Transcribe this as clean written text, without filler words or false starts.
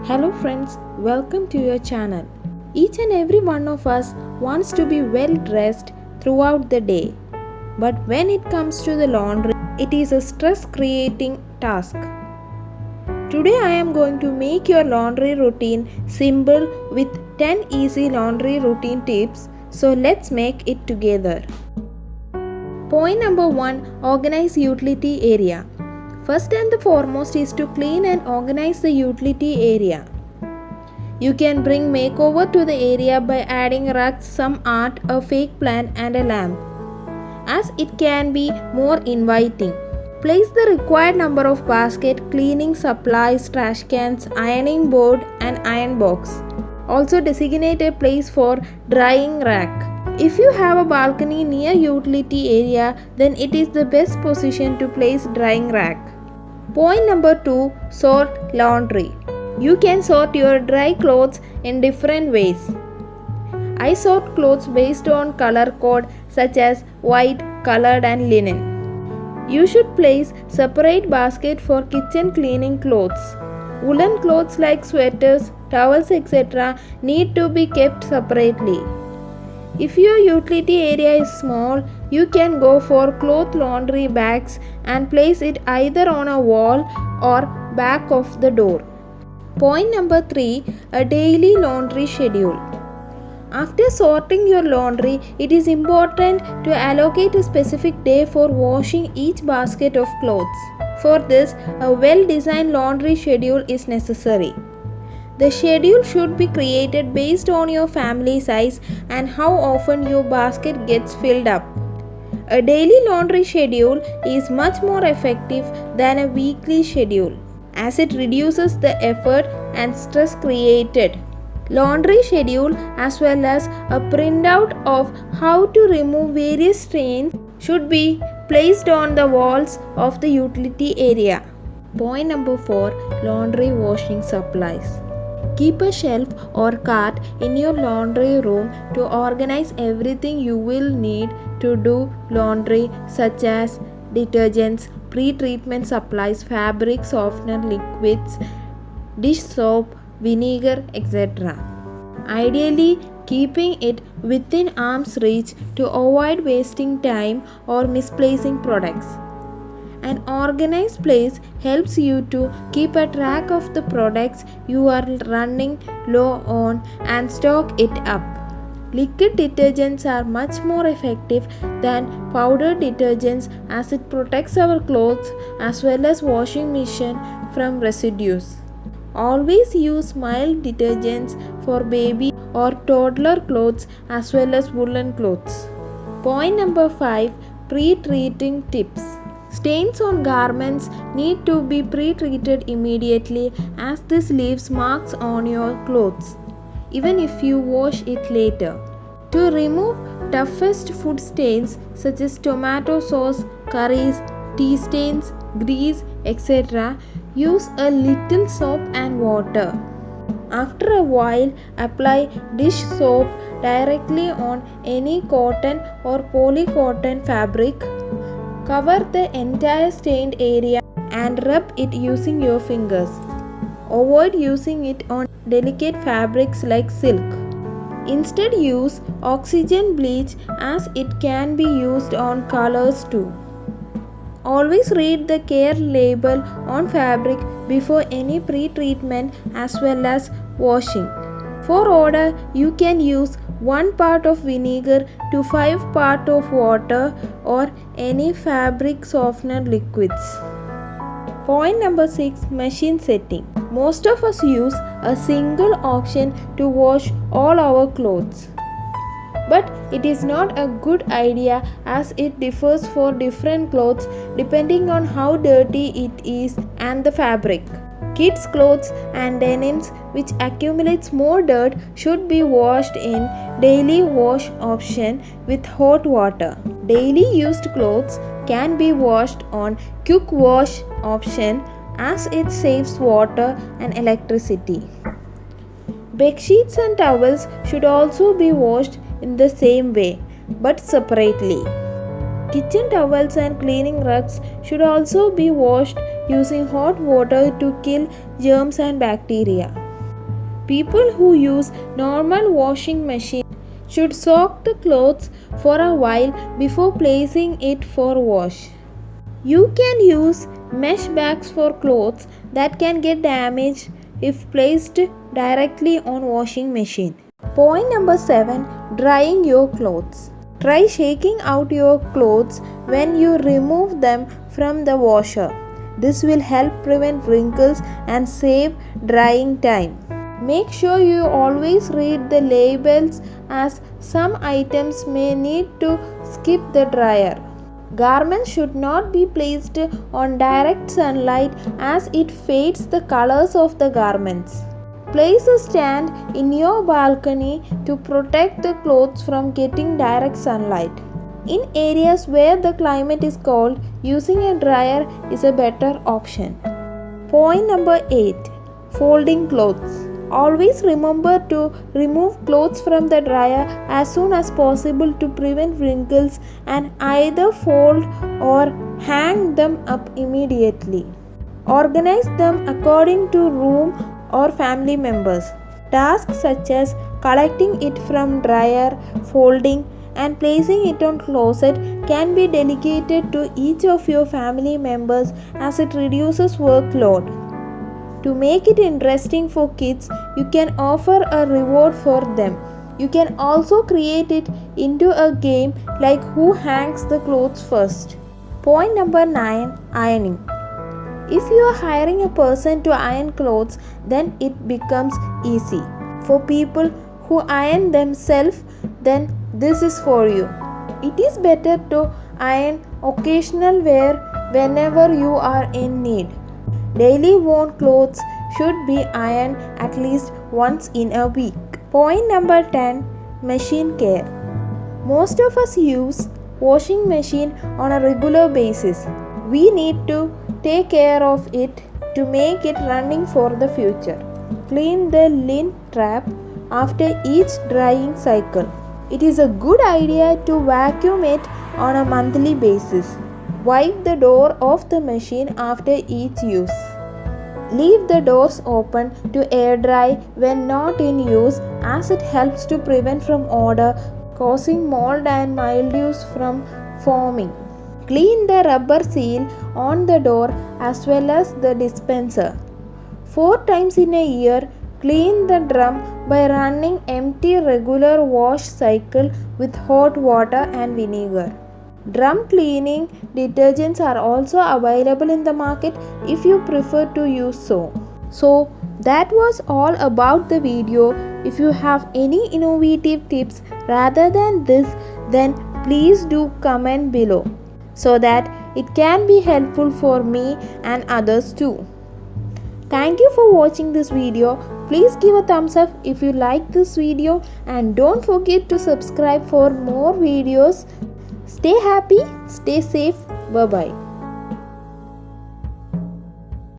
Hello friends, welcome to your channel. Each and every one of us wants to be well dressed throughout the day. But when it comes to the laundry, it is a stress creating task. Today I am going to make your laundry routine simple with 10 easy laundry routine tips. So let's make it together. Point number 1, organize utility area. First and the foremost is to clean and organize the utility area. You can bring makeover to the area by adding rugs, some art, a fake plant and a lamp, as it can be more inviting. Place the required number of basket, cleaning supplies, trash cans, ironing board and iron box. Also designate a place for drying rack. If you have a balcony near utility area, then it is the best position to place drying rack. Point number 2, sort laundry. You can sort your dry clothes in different ways. I sort clothes based on color code such as white, colored and linen. You should place separate basket for kitchen cleaning clothes. Woolen clothes like sweaters, towels etc. need to be kept separately. If your utility area is small, you can go for cloth laundry bags and place it either on a wall or back of the door. Point number 3, a daily laundry schedule. After sorting your laundry, it is important to allocate a specific day for washing each basket of clothes. For this, a well-designed laundry schedule is necessary. The schedule should be created based on your family size and how often your basket gets filled up. A daily laundry schedule is much more effective than a weekly schedule, as it reduces the effort and stress created. Laundry schedule as well as a printout of how to remove various stains should be placed on the walls of the utility area. Point number 4, laundry washing supplies. Keep a shelf or cart in your laundry room to organize everything you will need to do laundry, such as detergents, pre-treatment supplies, fabric softener liquids, dish soap, vinegar, etc. Ideally, keeping it within arm's reach to avoid wasting time or misplacing products. An organized place helps you to keep a track of the products you are running low on and stock it up. Liquid detergents are much more effective than powdered detergents, as it protects our clothes as well as washing machine from residues. Always use mild detergents for baby or toddler clothes as well as woolen clothes. Point number 5, pre-treating tips. Stains on garments need to be pre-treated immediately, as this leaves marks on your clothes, even if you wash it later. To remove toughest food stains such as tomato sauce, curries, tea stains, grease, etc., use a little soap and water. After a while, apply dish soap directly on any cotton or polycotton fabric. Cover the entire stained area and rub it using your fingers. Avoid using it on delicate fabrics like silk. Instead, use oxygen bleach, as it can be used on colors too. Always read the care label on fabric before any pre-treatment as well as washing. For odor, you can use 1 part of vinegar to 5 part of water or any fabric softener liquids. Point number 6, machine setting. Most of us use a single option to wash all our clothes. But it is not a good idea, as it differs for different clothes depending on how dirty it is and the fabric. Kids' clothes and denims which accumulates more dirt should be washed in daily wash option with hot water. Daily used clothes can be washed on quick wash option, as it saves water and electricity. Bed sheets and towels should also be washed in the same way, but separately. Kitchen towels and cleaning rugs should also be washed using hot water to kill germs and bacteria. People who use normal washing machine should soak the clothes for a while before placing it for wash. You can use mesh bags for clothes that can get damaged if placed directly on washing machine. Point number 7. Drying your clothes. Try shaking out your clothes when you remove them from the washer. This will help prevent wrinkles and save drying time. Make sure you always read the labels as some items may need to skip the dryer. Garments should not be placed on direct sunlight as it fades the colors of the garments. Place a stand in your balcony to protect the clothes from getting direct sunlight. In areas where the climate is cold, using a dryer is a better option. Point number 8. Folding clothes. Always remember to remove clothes from the dryer as soon as possible to prevent wrinkles and either fold or hang them up immediately. Organize them according to room or family members. Tasks such as collecting it from dryer, folding, and placing it on closet can be delegated to each of your family members as it reduces workload. To make it interesting for kids, you can offer a reward for them. You can also create it into a game like who hangs the clothes first. Point number 9. Ironing. If you are hiring a person to iron clothes, then it becomes easy. For people who iron themselves, then this is for you. It is better to iron occasional wear whenever you are in need. Daily worn clothes should be ironed at least once in a week. Point number 10. Machine care. Most of us use washing machine on a regular basis. We need to take care of it to make it running for the future. Clean the lint trap after each drying cycle. It is a good idea to vacuum it on a monthly basis. Wipe the door of the machine after each use. Leave the doors open to air dry when not in use as it helps to prevent from odor causing mold and mildews from forming. Clean the rubber seal on the door as well as the dispenser. 4 times in a year, clean the drum by running empty regular wash cycle with hot water and vinegar. Drum cleaning detergents are also available in the market if you prefer to use so. So that was all about the video. If you have any innovative tips rather than this, then please do comment below so that it can be helpful for me and others too. Thank you for watching this video. Please give a thumbs up if you like this video and don't forget to subscribe for more videos. Stay happy, stay safe. Bye bye.